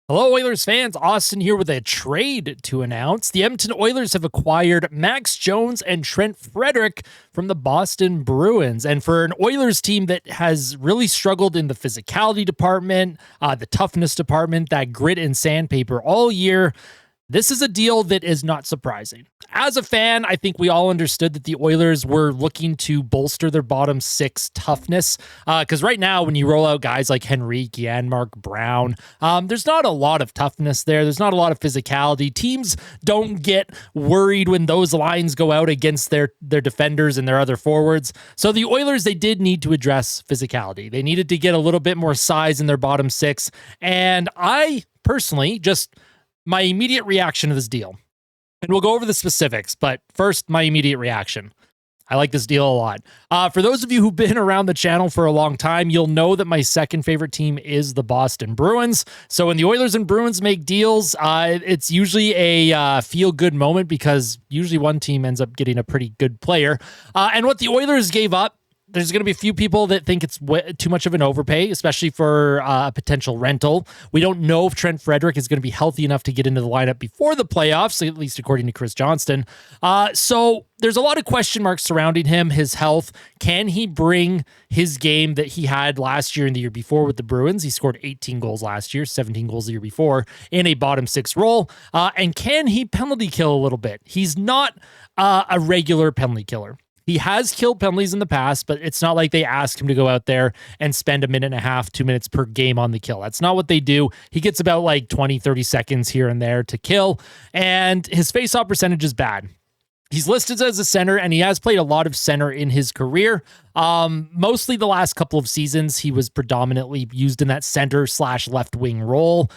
Hello, Oilers fans. Austin here with a trade to announce. The Edmonton Oilers have acquired Max Jones and Trent Frederic from the Boston Bruins. And for an Oilers team that has really struggled in the physicality department, the toughness department, that grit and sandpaper all year, this is a deal that is not surprising. As a fan, I think we all understood that the Oilers were looking to bolster their bottom six toughness. Because right now, when you roll out guys like Henrique, Janmark, Brown, there's not a lot of toughness there. There's not a lot of physicality. Teams don't get worried when those lines go out against their defenders and their other forwards. So the Oilers, they did need to address physicality. They needed to get a little bit more size in their bottom six. And I personally my immediate reaction to this deal, and we'll go over the specifics, but first, my immediate reaction. I like this deal a lot. For those of you who've been around the channel for a long time, you'll know that my second favorite team is the Boston Bruins. So when the Oilers and Bruins make deals, it's usually a feel-good moment because usually one team ends up getting a pretty good player. And what the Oilers gave up, there's going to be a few people that think it's too much of an overpay, especially for a potential rental. We don't know if Trent Frederic is going to be healthy enough to get into the lineup before the playoffs, at least according to Chris Johnston. So there's a lot of question marks surrounding him, his health. Can he bring his game that he had last year and the year before with the Bruins? He scored 18 goals last year, 17 goals the year before in a bottom six role. And can he penalty kill a little bit? He's not a regular penalty killer. He has killed penalties in the past, but it's not like they ask him to go out there and spend a minute and a half, 2 minutes per game on the kill. That's not what they do. He gets about like 20, 30 seconds here and there to kill, and his faceoff percentage is bad. He's listed as a center, and he has played a lot of center in his career. Mostly the last couple of seasons, he was predominantly used in that center/left wing role.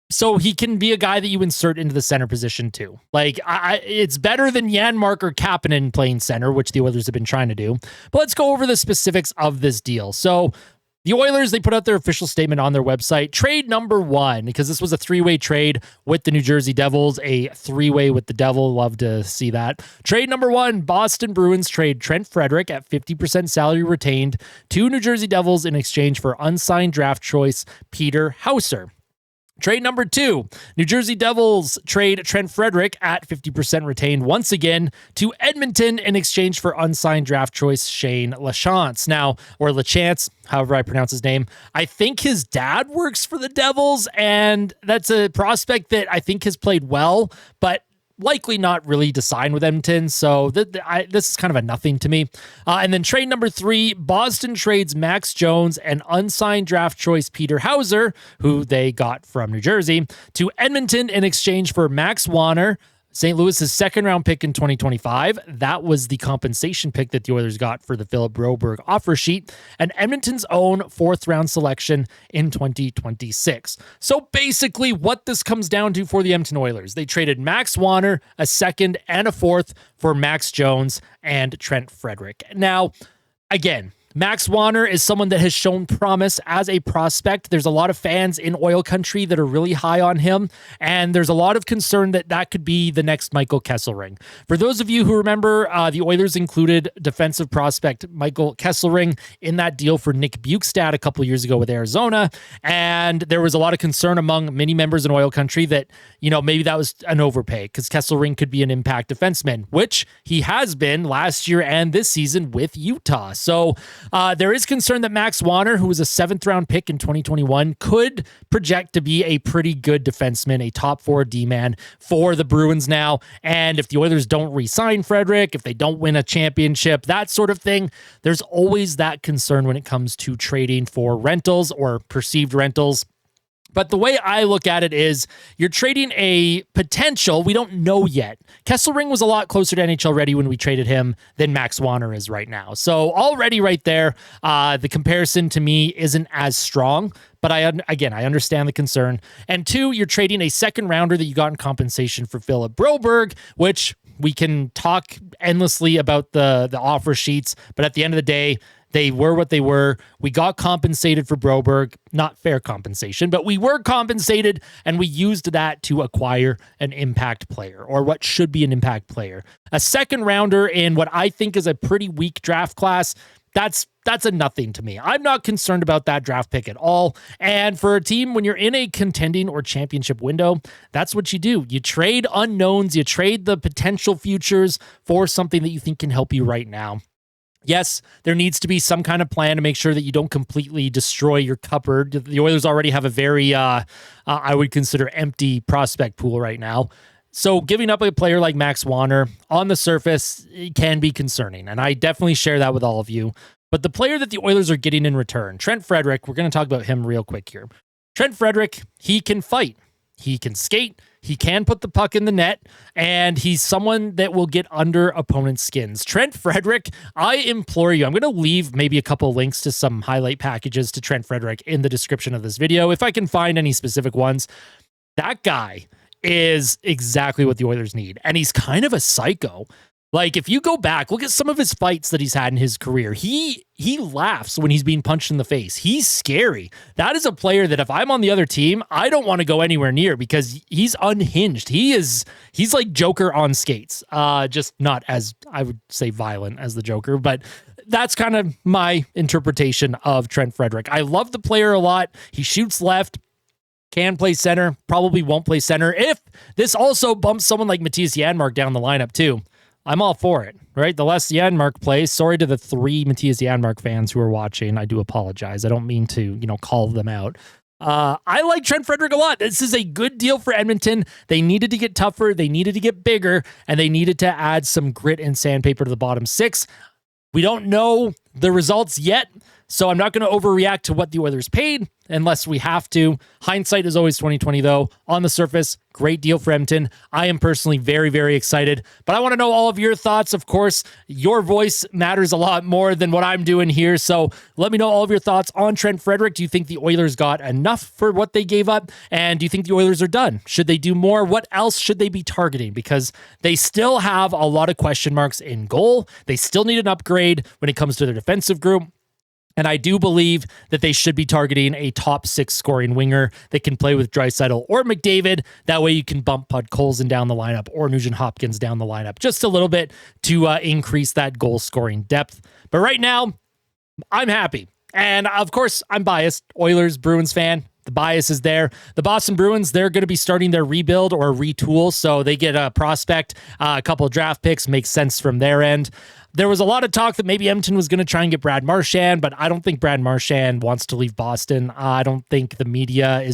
So he can be a guy that you insert into the center position too. Like it's better than Janmark or Kapanen playing center, which the Oilers have been trying to do. But let's go over the specifics of this deal. So the Oilers, they put out their official statement on their website. Trade number one, because this was a three-way trade with the New Jersey Devils, a three-way with the Devil. Love to see that. Trade number one, Boston Bruins trade Trent Frederic at 50% salary retained to New Jersey Devils in exchange for unsigned draft choice Petr Hauser. Trade number two, New Jersey Devils trade Trent Frederic at 50% retained once again to Edmonton in exchange for unsigned draft choice Shane Lachance. Now, or Lachance, however I pronounce his name. I think his dad works for the Devils, and that's a prospect that I think has played well, but likely not really to sign with Edmonton, so this is kind of a nothing to me. And then trade number three, Boston trades Max Jones and unsigned draft choice Petr Hauser, who they got from New Jersey, to Edmonton in exchange for Max Wanner, St. Louis's second-round pick in 2025. That was the compensation pick that the Oilers got for the Philip Broberg offer sheet, and Edmonton's own fourth-round selection in 2026. So basically what this comes down to for the Edmonton Oilers, they traded Max Wanner, a second and a fourth, for Max Jones and Trent Frederic. Now, again, Max Wanner is someone that has shown promise as a prospect. There's a lot of fans in oil country that are really high on him, and there's a lot of concern that that could be the next Michael Kesselring. For those of you who remember, the Oilers included defensive prospect Michael Kesselring in that deal for Nick Bukestad a couple years ago with Arizona, and there was a lot of concern among many members in oil country that, maybe that was an overpay because Kesselring could be an impact defenseman, which he has been last year and this season with Utah. So there is concern that Max Wanner, who was a seventh-round pick in 2021, could project to be a pretty good defenseman, a top four D-man for the Bruins now. And if the Oilers don't re-sign Frederic, if they don't win a championship, that sort of thing, there's always that concern when it comes to trading for rentals or perceived rentals. But the way I look at it is you're trading a potential, we don't know yet. Kesselring was a lot closer to NHL ready when we traded him than Max Wanner is right now. So already right there, the comparison to me isn't as strong. But I understand the concern. And two, you're trading a second rounder that you got in compensation for Philip Broberg, which we can talk endlessly about the offer sheets. But at the end of the day, they were what they were. We got compensated for Broberg, not fair compensation, but we were compensated, and we used that to acquire an impact player, or what should be an impact player. A second rounder in what I think is a pretty weak draft class. that's a nothing to me. I'm not concerned about that draft pick at all. And for a team, when you're in a contending or championship window, that's what you do. You trade unknowns, you trade the potential futures for something that you think can help you right now. Yes, there needs to be some kind of plan to make sure that you don't completely destroy your cupboard. The Oilers already have a very, I would consider, empty prospect pool right now. So giving up a player like Max Wanner on the surface can be concerning, and I definitely share that with all of you. But the player that the Oilers are getting in return, Trent Frederic, we're going to talk about him real quick here. Trent Frederic, he can fight. He can skate. He can put the puck in the net, and he's someone that will get under opponents' skins. Trent Frederic, I implore you, I'm going to leave maybe a couple links to some highlight packages to Trent Frederic in the description of this video, if I can find any specific ones. That guy is exactly what the Oilers need, and he's kind of a psycho. Like, if you go back, look at some of his fights that he's had in his career. He laughs when he's being punched in the face. He's scary. That is a player that if I'm on the other team, I don't want to go anywhere near because he's unhinged. He's like Joker on skates. Just not as, I would say, violent as the Joker, but that's kind of my interpretation of Trent Frederic. I love the player a lot. He shoots left. Can play center, probably won't play center. If this also bumps someone like Mattias Janmark down the lineup too, I'm all for it, right? The less Janmark plays, sorry to the 3 Mattias Janmark fans who are watching. I do apologize. I don't mean to, call them out. I like Trent Frederic a lot. This is a good deal for Edmonton. They needed to get tougher. They needed to get bigger, and they needed to add some grit and sandpaper to the bottom 6. We don't know the results yet, so I'm not going to overreact to what the Oilers paid unless we have to. Hindsight is always 2020, though. On the surface, great deal for Edmonton. I am personally very, very excited, but I want to know all of your thoughts. Of course, your voice matters a lot more than what I'm doing here, so let me know all of your thoughts on Trent Frederic. Do you think the Oilers got enough for what they gave up? And do you think the Oilers are done? Should they do more? What else should they be targeting? Because they still have a lot of question marks in goal. They still need an upgrade when it comes to their defensive group. And I do believe that they should be targeting a top 6 scoring winger that can play with Draisaitl or McDavid. That way you can bump Podkolzin down the lineup or Nugent-Hopkins down the lineup just a little bit to increase that goal scoring depth. But right now, I'm happy. And of course, I'm biased. Oilers, Bruins fan. The bias is there. The Boston Bruins, they're going to be starting their rebuild or retool, so they get a prospect, a couple of draft picks, makes sense from their end. There was a lot of talk that maybe Edmonton was going to try and get Brad Marchand, but I don't think Brad Marchand wants to leave Boston. I don't think the media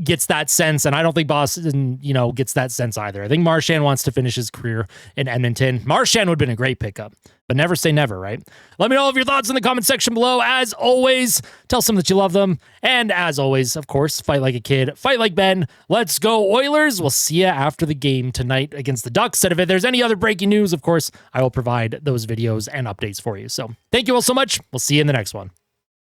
gets that sense, and I don't think Boston, gets that sense either. I think Marchand wants to finish his career in Edmonton. Marchand would have been a great pickup, but never say never, right? Let me know all of your thoughts in the comment section below. As always, tell someone that you love them. And as always, of course, fight like a kid, fight like Ben. Let's go Oilers. We'll see you after the game tonight against the Ducks. And if there's any other breaking news, of course, I will provide those videos and updates for you. So thank you all so much. We'll see you in the next one.